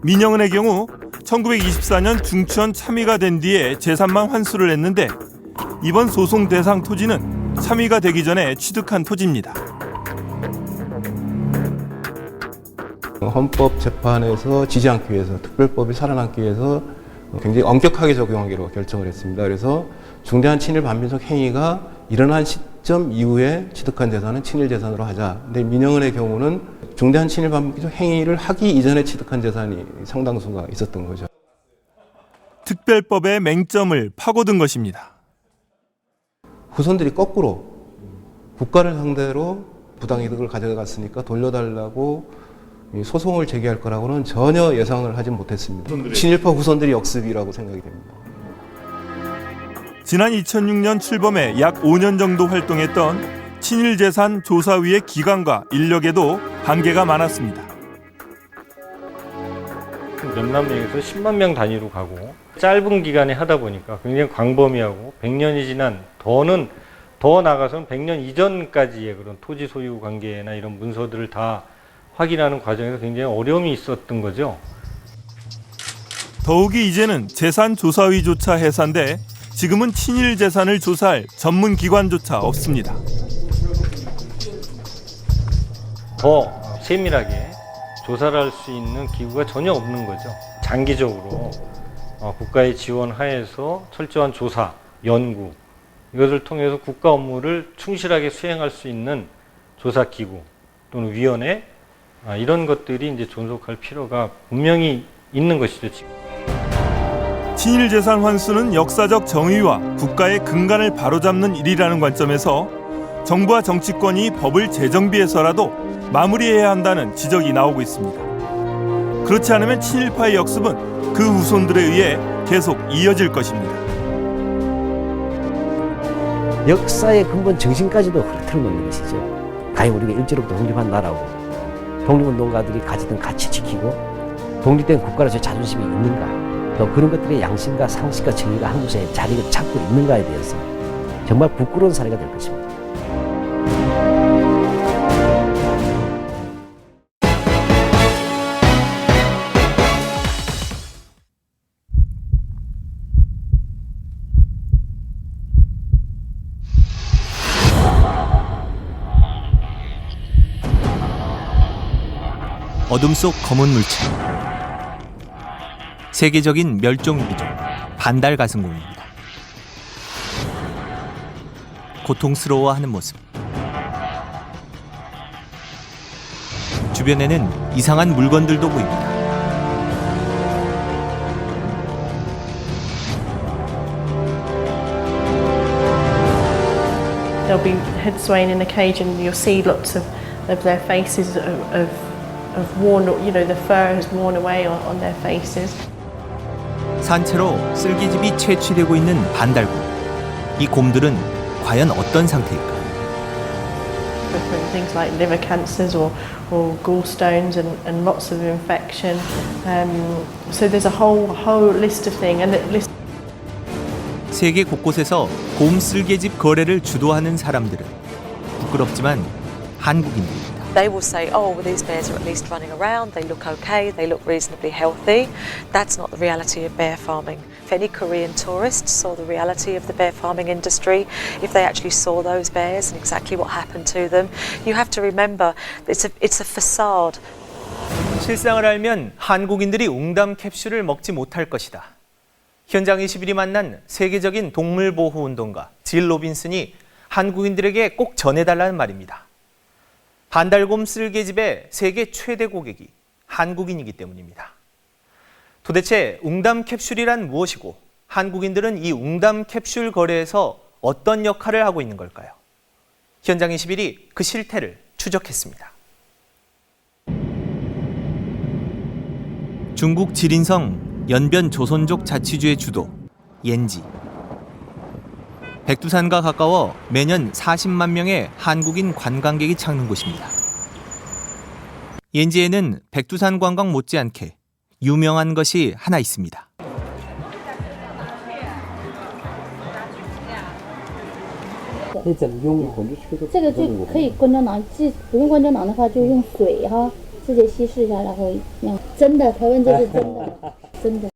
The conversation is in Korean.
민영은의 경우 1924년 중천 참의가 된 뒤에 재산만 환수를 했는데 이번 소송 대상 토지는 참의가 되기 전에 취득한 토지입니다. 헌법재판에서 지지 않기 위해서 특별법이 살아남기 위해서 굉장히 엄격하게 적용하기로 결정을 했습니다. 그래서 중대한 친일 반민족 행위가 일어난 시점 이후에 취득한 재산은 친일 재산으로 하자. 근데 민영은의 경우는 중대한 친일 반민족 행위를 하기 이전에 취득한 재산이 상당수가 있었던 거죠. 특별법의 맹점을 파고든 것입니다. 후손들이 거꾸로 국가를 상대로 부당이득을 가져갔으니까 돌려달라고 소송을 제기할 거라고는 전혀 예상을 하지 못했습니다. 친일파 후손들이 역습이라고 생각이 됩니다. 지난 2006년 출범해 약 5년 정도 활동했던 친일재산 조사위의 기관과 인력에도 한계가 많았습니다. 몇만 명에서 10만 명 단위로 가고 짧은 기간에 하다 보니까 굉장히 광범위하고 100년이 지난 더 나아가서는 100년 이전까지의 그런 토지 소유 관계나 이런 문서들을 다 확인하는 과정에서 굉장히 어려움이 있었던 거죠. 더욱이 이제는 재산조사위조차 해산돼 지금은 친일 재산을 조사할 전문 기관조차 없습니다. 더 세밀하게 조사를 할 수 있는 기구가 전혀 없는 거죠. 장기적으로 국가의 지원 하에서 철저한 조사, 연구 이것을 통해서 국가 업무를 충실하게 수행할 수 있는 조사기구 또는 위원회 이런 것들이 이제 존속할 필요가 분명히 있는 것이죠. 지금. 친일 재산 환수는 역사적 정의와 국가의 근간을 바로잡는 일이라는 관점에서 정부와 정치권이 법을 재정비해서라도 마무리해야 한다는 지적이 나오고 있습니다. 그렇지 않으면 친일파의 역습은 그 후손들에 의해 계속 이어질 것입니다. 역사의 근본 정신까지도 흐트러 놓는 것이죠. 과연 우리가 일제로부터 독립한 나라고 독립운동가들이 가지던 가치 지키고 독립된 국가로서의 자존심이 있는가, 또 그런 것들의 양심과 상식과 정의가 한국사에 자리를 잡고 있는가에 대해서 정말 부끄러운 사례가 될 것입니다. 어둠 속 검은 물체. 세계적인 멸종위기종 반달가슴곰입니다. 고통스러워하는 모습. 주변에는 이상한 물건들도 보입니다. They'll be head swaying in a cage, and you'll see lots of their faces of worn, the fur has worn away on their faces. 산채로 쓸개즙이 채취되고 있는 반달곰. 이 곰들은 과연 어떤 상태일까? Different things like liver cancers or gallstones and lots of infection. So there's a whole list of things, and it lists. 세계 곳곳에서 곰 쓸개즙 거래를 주도하는 사람들은 부끄럽지만 한국인들입니다. They will say, oh, well, these bears are at least running around, they look okay, they look reasonably healthy. That's not the reality of bear farming. If any Korean tourists saw the reality of the bear farming industry, if they actually saw those bears and exactly what happened to them, you have to remember it's a facade. 실상을 알면 한국인들이 웅담 캡슐을 먹지 못할 것이다. 현장 21이 만난 세계적인 동물보호운동가 질 로빈슨이 한국인들에게 꼭 전해달라는 말입니다. 반달곰 쓸개즙의 세계 최대 고객이 한국인이기 때문입니다. 도대체 웅담 캡슐이란 무엇이고 한국인들은 이 웅담 캡슐 거래에서 어떤 역할을 하고 있는 걸까요? 현장 21이 그 실태를 추적했습니다. 중국 지린성 연변 조선족 자치주의 주도 옌지. 백두산과 가까워 매년 40만 명의 한국인 관광객이 찾는 곳입니다. 옌지에는 백두산 관광 못지않게 유명한 것이 하나 있습니다. 这个就可以关掉囊，不用关掉囊的话就用水哈，直直接稀释一下，然后真的，台湾这是真的，真的。